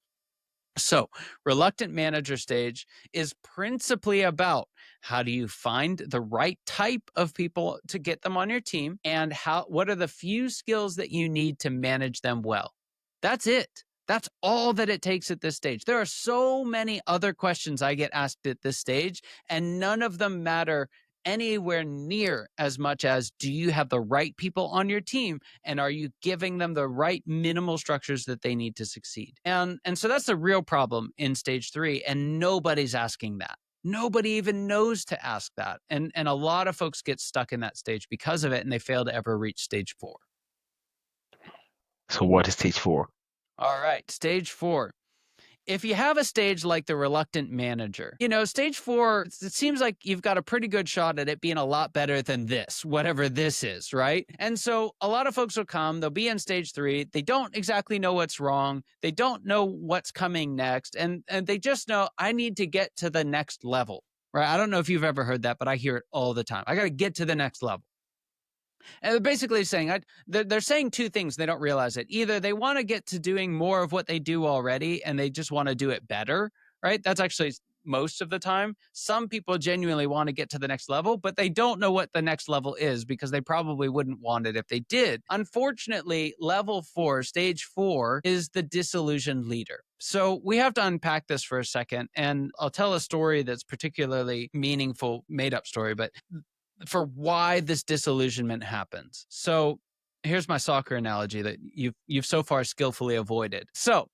A: So reluctant manager stage is principally about how do you find the right type of people to get them on your team, and what are the few skills that you need to manage them well. That's it. That's all that it takes at this stage. There are so many other questions I get asked at this stage, and none of them matter anywhere near as much as, do you have the right people on your team, and are you giving them the right minimal structures that they need to succeed? And so that's the real problem in stage 3, and nobody's asking that. Nobody even knows to ask that. And a lot of folks get stuck in that stage because of it, and they fail to ever reach stage 4.
D: So what is stage 4?
A: All right, stage 4. If you have a stage like the reluctant manager, stage 4, it seems like you've got a pretty good shot at it being a lot better than this, whatever this is, right? And so a lot of folks will come, they'll be in stage 3, they don't exactly know what's wrong, they don't know what's coming next, and they just know, I need to get to the next level, right? I don't know if you've ever heard that, but I hear it all the time. I got to get to the next level. And they're basically saying, they're saying two things. They don't realize it. Either they want to get to doing more of what they do already, and they just want to do it better, right? That's actually most of the time. Some people genuinely want to get to the next level, but they don't know what the next level is because they probably wouldn't want it if they did. Unfortunately, level 4, stage 4, is the disillusioned leader. So we have to unpack this for a second, and I'll tell a story that's particularly meaningful, made up story, but for why this disillusionment happens. So here's my soccer analogy that you've so far skillfully avoided. So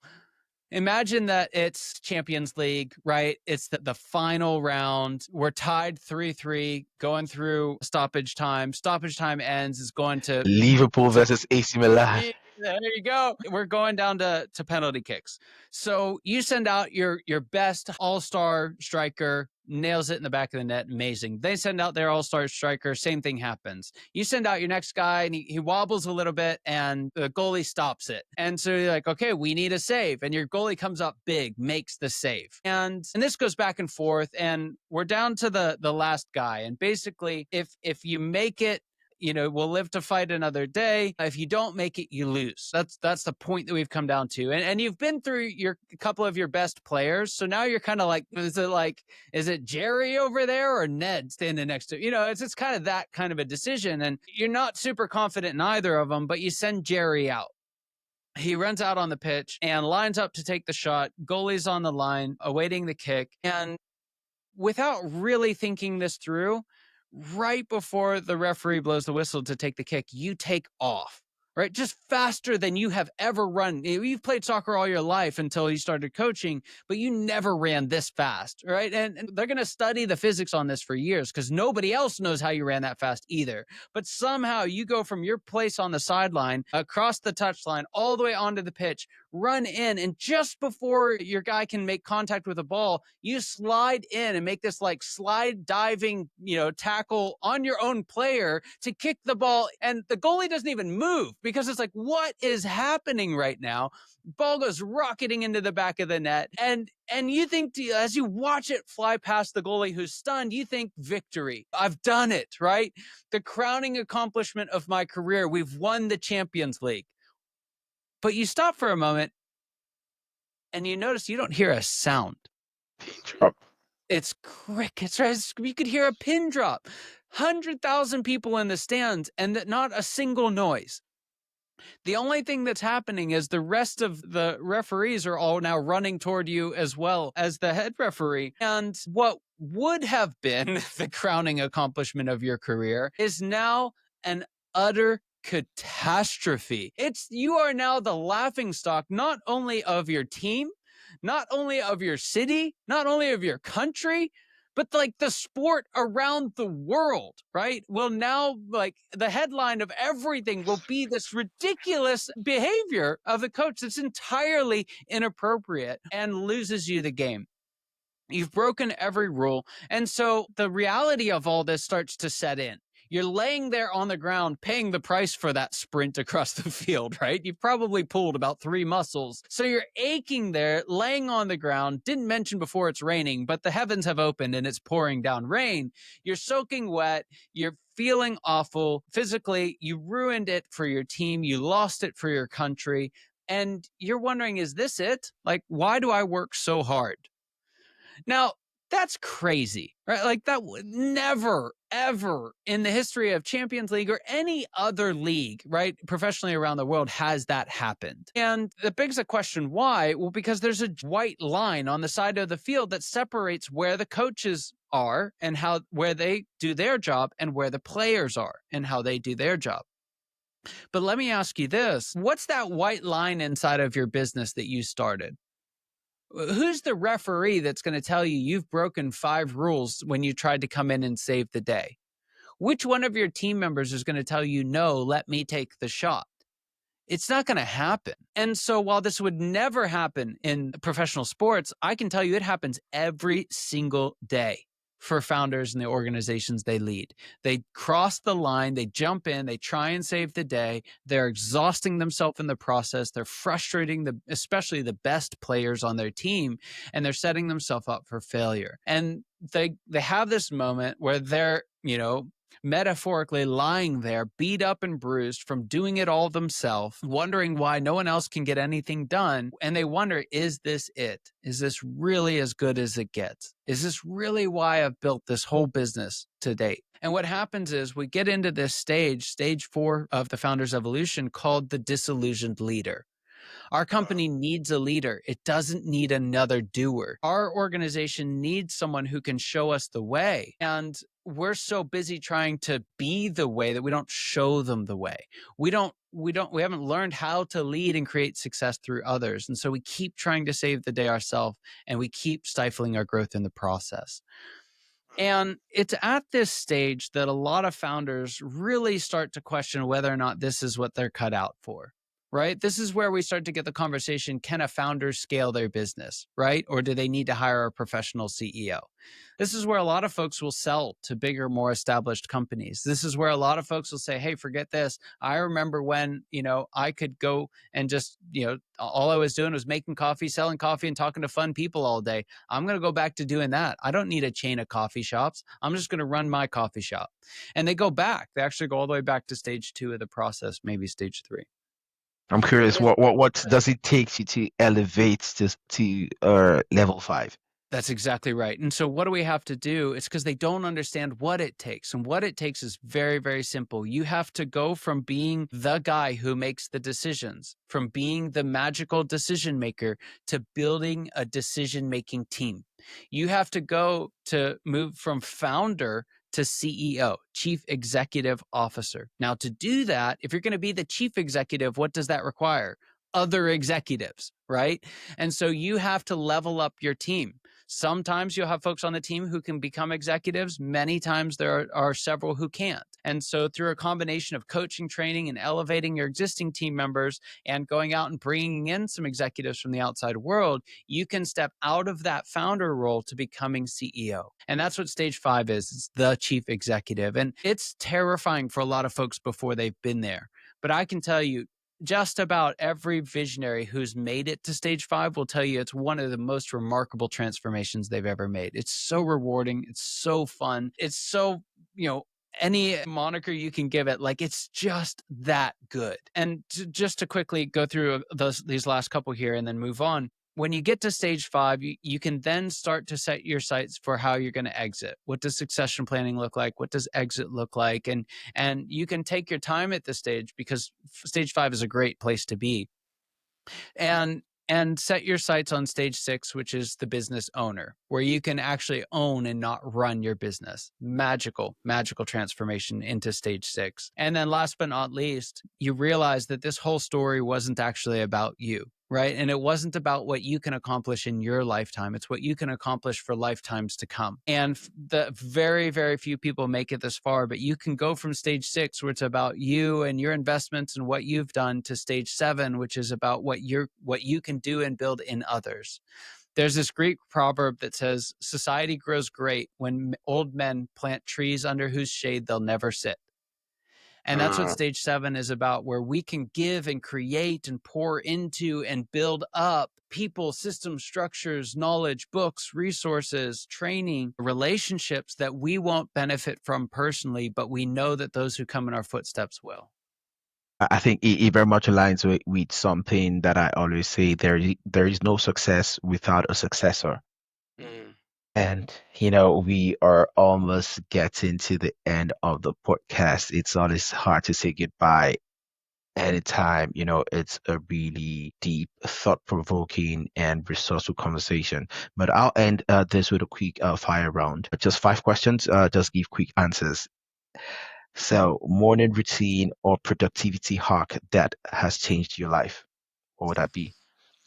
A: imagine that it's Champions League, right? It's the final round. We're tied 3-3, going through stoppage time. Stoppage time ends, is going to
D: Liverpool versus AC Milan.
A: There you go. We're going down to penalty kicks. So you send out your best all-star striker, nails it in the back of the net. Amazing. They send out their all-star striker. Same thing happens. You send out your next guy and he wobbles a little bit and the goalie stops it. And so you're like, okay, we need a save. And your goalie comes up big, makes the save. And this goes back and forth. And we're down to the last guy. And basically, if you make it, we'll live to fight another day. If you don't make it, you lose. That's the point that we've come down to. And you've been through a couple of your best players. So now you're kind of like, is it Jerry over there or Ned standing next to, it's kind of that kind of a decision. And you're not super confident in either of them, but you send Jerry out. He runs out on the pitch and lines up to take the shot. Goalie's on the line, awaiting the kick. And without really thinking this through, right before the referee blows the whistle to take the kick, you take off, right? Just faster than you have ever run. You've played soccer all your life until you started coaching, but you never ran this fast, right? And they're going to study the physics on this for years because nobody else knows how you ran that fast either. But somehow you go from your place on the sideline, across the touchline, all the way onto the pitch, run in, and just before your guy can make contact with the ball, you slide in and make this like slide diving, tackle on your own player to kick the ball. And the goalie doesn't even move because it's like, what is happening right now? Ball goes rocketing into the back of the net. And you think, as you watch it fly past the goalie who's stunned, you think victory. I've done it, right? The crowning accomplishment of my career. We've won the Champions League. But you stop for a moment and you notice you don't hear a sound.
D: Drop.
A: It's crickets, right? You could hear a pin drop. 100,000 people in the stands and not a single noise. The only thing that's happening is the rest of the referees are all now running toward you as well as the head referee. And what would have been the crowning accomplishment of your career is now an utter catastrophe. You are now the laughingstock, not only of your team, not only of your city, not only of your country, but like the sport around the world, right? Will now, like, the headline of everything will be this ridiculous behavior of the coach that's entirely inappropriate and loses you the game. You've broken every rule. And so the reality of all this starts to set in. You're laying there on the ground paying the price for that sprint across the field, right? You've probably pulled about 3 muscles. So you're aching there, laying on the ground. Didn't mention before it's raining, but the heavens have opened and it's pouring down rain. You're soaking wet. You're feeling awful. Physically, you ruined it for your team. You lost it for your country. And you're wondering, is this it? Like, why do I work so hard? Now, that's crazy, right? Like, that would never, ever in the history of Champions League or any other league, right, professionally around the world, has that happened. And that begs the question, why? Well, because there's a white line on the side of the field that separates where the coaches are and where they do their job and where the players are and how they do their job. But let me ask you this. What's that white line inside of your business that you started? Who's the referee that's going to tell you you've broken 5 rules when you tried to come in and save the day? Which one of your team members is going to tell you, no, let me take the shot? It's not going to happen. And so while this would never happen in professional sports, I can tell you it happens every single day for founders and the organizations they lead. They cross the line, they jump in, they try and save the day. They're exhausting themselves in the process. They're frustrating especially the best players on their team, and they're setting themselves up for failure. And they have this moment where they're, metaphorically lying there, beat up and bruised from doing it all themselves, wondering why no one else can get anything done. And they wonder, is this it? Is this really as good as it gets? Is this really why I've built this whole business to date? And what happens is we get into this stage 4 of the founder's evolution, called the disillusioned leader. Our company needs a leader. It doesn't need another doer. Our organization needs someone who can show us the way. And we're so busy trying to be the way that we don't show them the way. We haven't learned how to lead and create success through others. And so we keep trying to save the day ourselves, and we keep stifling our growth in the process. And it's at this stage that a lot of founders really start to question whether or not this is what they're cut out for. right? This is where we start to get the conversation, can a founder scale their business, right? Or do they need to hire a professional CEO? This is where a lot of folks will sell to bigger, more established companies. This is where a lot of folks will say, hey, forget this. I remember when, I could go and just, all I was doing was making coffee, selling coffee, and talking to fun people all day. I'm going to go back to doing that. I don't need a chain of coffee shops. I'm just going to run my coffee shop. And they go back. They actually go all the way back to stage 2 of the process, maybe stage 3.
D: I'm curious, what does it take you to elevate to level 5?
A: That's exactly right. And so what do we have to do? It's because they don't understand what it takes. And what it takes is very, very simple. You have to go from being the guy who makes the decisions, from being the magical decision maker, to building a decision-making team. You have to go to move from founder to CEO, Chief Executive Officer. Now, to do that, if you're going to be the chief executive, what does that require? Other executives, right? And so you have to level up your team. Sometimes you'll have folks on the team who can become executives. Many times there are several who can't. And so through a combination of coaching, training, and elevating your existing team members and going out and bringing in some executives from the outside world, you can step out of that founder role to becoming CEO. And that's what stage 5 is. It's the chief executive. And it's terrifying for a lot of folks before they've been there. But I can tell you, just about every visionary who's made it to stage 5 will tell you it's one of the most remarkable transformations they've ever made. It's so rewarding. It's so fun. It's so, any moniker you can give it, like it's just that good. And just to quickly go through these last couple here and then move on. When you get to stage 5, you can then start to set your sights for how you're going to exit. What does succession planning look like? What does exit look like? And you can take your time at this stage because stage 5 is a great place to be. And set your sights on stage 6, which is the business owner, where you can actually own and not run your business. Magical transformation into stage 6. And then last but not least, you realize that this whole story wasn't actually about you. Right. And it wasn't about what you can accomplish in your lifetime. It's what you can accomplish for lifetimes to come. And the very, very few people make it this far, but you can go from stage 6, where it's about you and your investments and what you've done, to stage 7, which is about what you can do and build in others. There's this Greek proverb that says, society grows great when old men plant trees under whose shade they'll never sit. And that's what stage 7 is about, where we can give and create and pour into and build up people, systems, structures, knowledge, books, resources, training, relationships that we won't benefit from personally, but we know that those who come in our footsteps will.
D: I think it very much aligns with something that I always say: there is no success without a successor. And, we are almost getting to the end of the podcast. It's always hard to say goodbye anytime, it's a really deep, thought-provoking, and resourceful conversation. But I'll end this with a quick fire round. Just 5 questions, just give quick answers. So, morning routine or productivity hack that has changed your life. What would that be?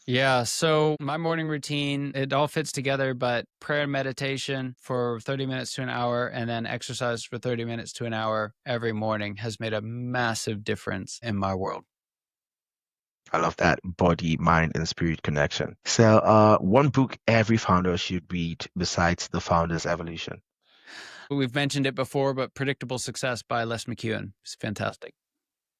A: Yeah. So my morning routine, it all fits together, but prayer and meditation for 30 minutes to an hour and then exercise for 30 minutes to an hour every morning has made a massive difference in my world.
D: I love that body, mind, and spirit connection. So one book every founder should read besides The Founder's Evolution.
A: We've mentioned it before, but Predictable Success by Les McKeown is fantastic.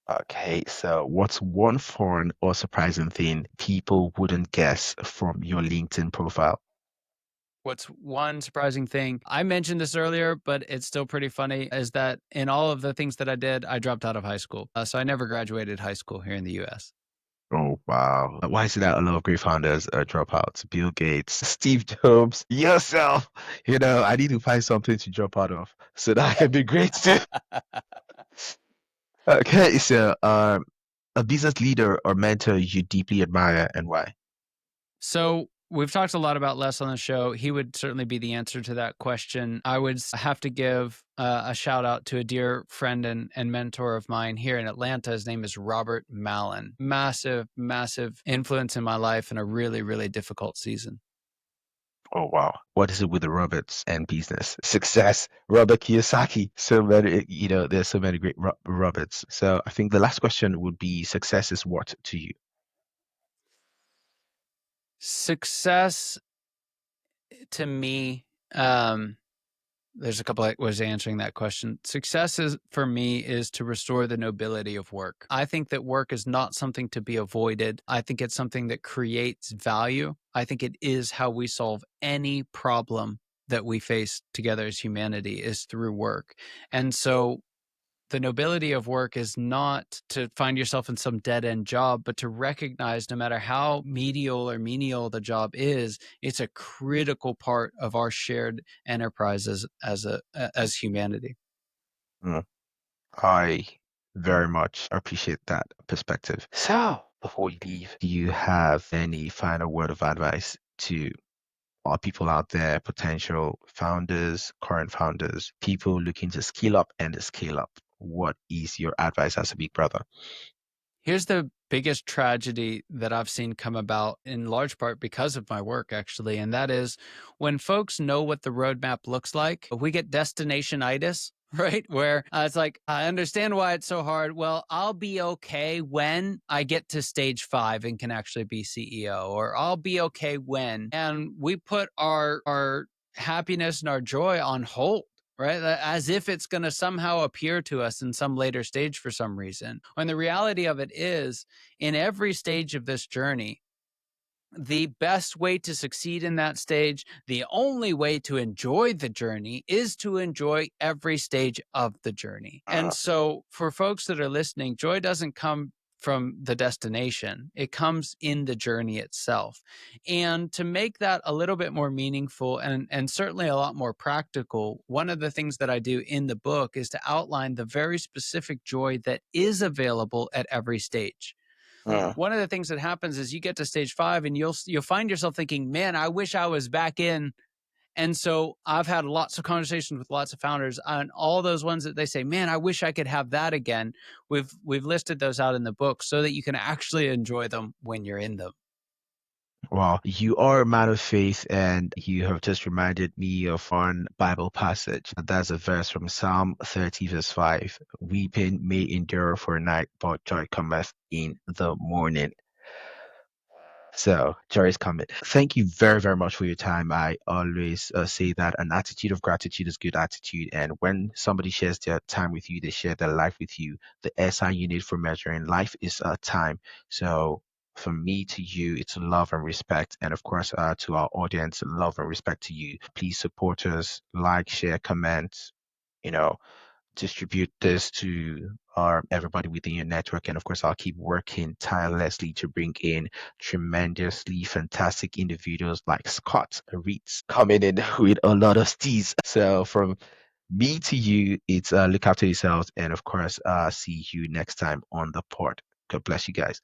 D: Okay, so what's one foreign or surprising thing people wouldn't guess from your LinkedIn profile?
A: What's one surprising thing? I mentioned this earlier, but it's still pretty funny, is that in all of the things that I did, I dropped out of high school. So I never graduated high school here in the US.
D: Oh, wow. Why is it that a lot of great founders drop out? Bill Gates, Steve Jobs, yourself. I need to find something to drop out of so that I can be great too. Okay, so a business leader or mentor you deeply admire and why?
A: So we've talked a lot about Les on the show. He would certainly be the answer to that question. I would have to give a shout out to a dear friend and mentor of mine here in Atlanta. His name is Robert Mallon. Massive, massive influence in my life in a really, really difficult season.
D: Oh wow. What is it with the Roberts and business? Success, Robert Kiyosaki. So many, there's so many great Roberts. So I think the last question would be success is what to you?
A: Success to me, there's a couple of ways of answering that question. Success is, for me, is to restore the nobility of work. I think that work is not something to be avoided. I think it's something that creates value. I think it is how we solve any problem that we face together as humanity is through work. And so the nobility of work is not to find yourself in some dead-end job, but to recognize no matter how medial or menial the job is, it's a critical part of our shared enterprise as humanity.
D: Mm, I very much appreciate that perspective. So before we leave, do you have any final word of advice to our people out there, potential founders, current founders, people looking to scale up and scale up? What is your advice as a big brother?
A: Here's the biggest tragedy that I've seen come about in large part because of my work, actually. And that is when folks know what the roadmap looks like, we get destination-itis, right? Where it's like, I understand why it's so hard. Well, I'll be okay when I get to stage 5 and can actually be CEO, or I'll be okay when. And we put our happiness and our joy on hold, right? As if it's going to somehow appear to us in some later stage for some reason. When the reality of it is, in every stage of this journey, the best way to succeed in that stage, the only way to enjoy the journey is to enjoy every stage of the journey. And so for folks that are listening, joy doesn't come from the destination. It comes in the journey itself. And to make that a little bit more meaningful and certainly a lot more practical, one of the things that I do in the book is to outline the very specific joy that is available at every stage. One of the things that happens is you get to stage 5 and you'll find yourself thinking, man, I wish I was back in. And so I've had lots of conversations with lots of founders on all those ones that they say, man, I wish I could have that again. We've listed those out in the book so that you can actually enjoy them when you're in them.
D: Well, you are a man of faith, and you have just reminded me of one Bible passage. That's a verse from Psalm 30, verse 5. Weeping may endure for a night, but joy cometh in the morning. So, joy is coming. Thank you very, very much for your time. I always say that an attitude of gratitude is good attitude. And when somebody shares their time with you, they share their life with you. The SI unit for measuring life is time. So, from me to you, it's love and respect. And of course, to our audience, love and respect to you. Please support us, like, share, comment, you know, distribute this to everybody within your network. And of course, I'll keep working tirelessly to bring in tremendously fantastic individuals like Scott Ritz coming in with a lot of steez. So from me to you, it's look after yourselves. And of course, see you next time on the pod. God bless you guys.